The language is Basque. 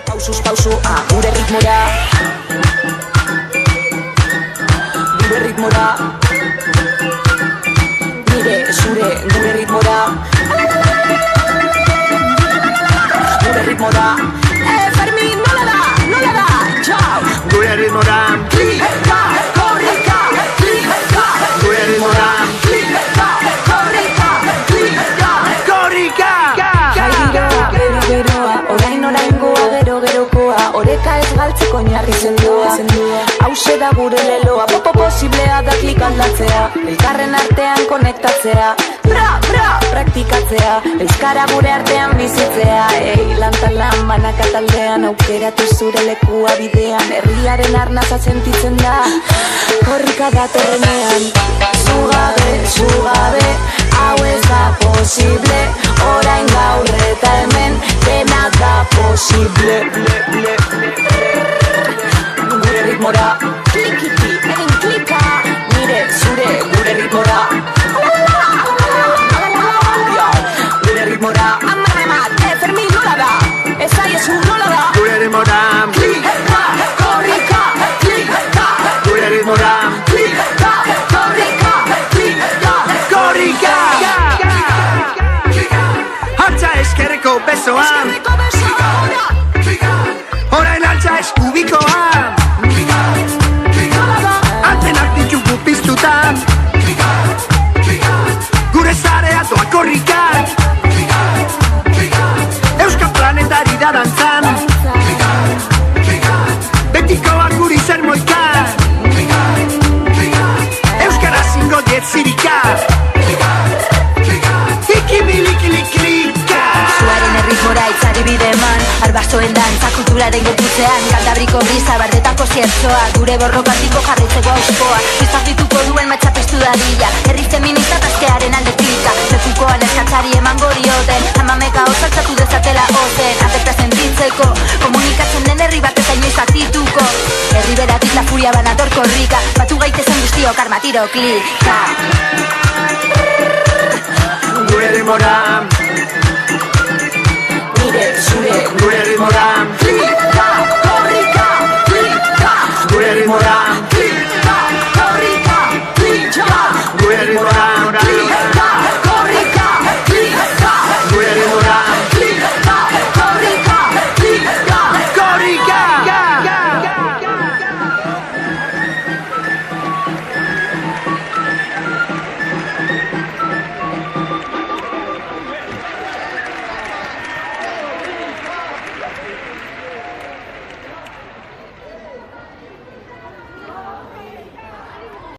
Pausuz pausu, gure ritmora. Gure ritmora. Nire, zure, gure ritmora. Gure ritmora. Fermin, nola da, txau. Gure ritmora. Klika, korrika, klika. Gure ritmora. Klika, korrika, klika. Korrika! Geroa, oraingoa, gerokoa. Oreka ez galtzeko oinarri sendoa. Hauxe da gure leloa, posiblea da klik aldatzea. Elkarren artean konektatzea. Bra, praktikatzea. Euskara gure artean bizitzea. Lan banaka taldean, aukeratu zure lekua bidean. Herriaren arnaza sentitzen da, korrika datorrenean. Zugabe, hau ez da posible. Orain gaur eta hemen, dena da posible. Gure ritmora, klikiki, egin klika. Nire, zure, gure ritmora. Gure ritmora, Fermin nola da, ez aiezu nola da. Gure ritmora. Klika, korrika, klika. Gure ritmora. Klika, korrika, klika. Korrika! Altza eskerreko besoan. Orain altza eskubikoan. Antenak ditugu piztutan. Gure zarea doa korrikan. Euskal planetari da dantzan. Betikoak guri zer moikan. Euskara zingo diet zirika. Ikimilikilikilika. Zuaren erritmora itzari bide eman, arbasoen dantza kulturaren gotutzean. Galdabriko brisa, bardetako ziertzoa, gure borrokatiko jarritzeko auskoa. Bizarrituko duen matxapestu dadila, herri feminista taskearen alde klika. Zekukoan eskatzari eman gorioten, amameka osaltzatu dezatela ozen. Afekta sentitzeko, komunikatzen den herri bat ez ainoiz atituko. Herri beratik la furia banator korrika, batu gaitezen guztiok armatiro klika. Gure ritmora. Nire, zure, Gure ritmora.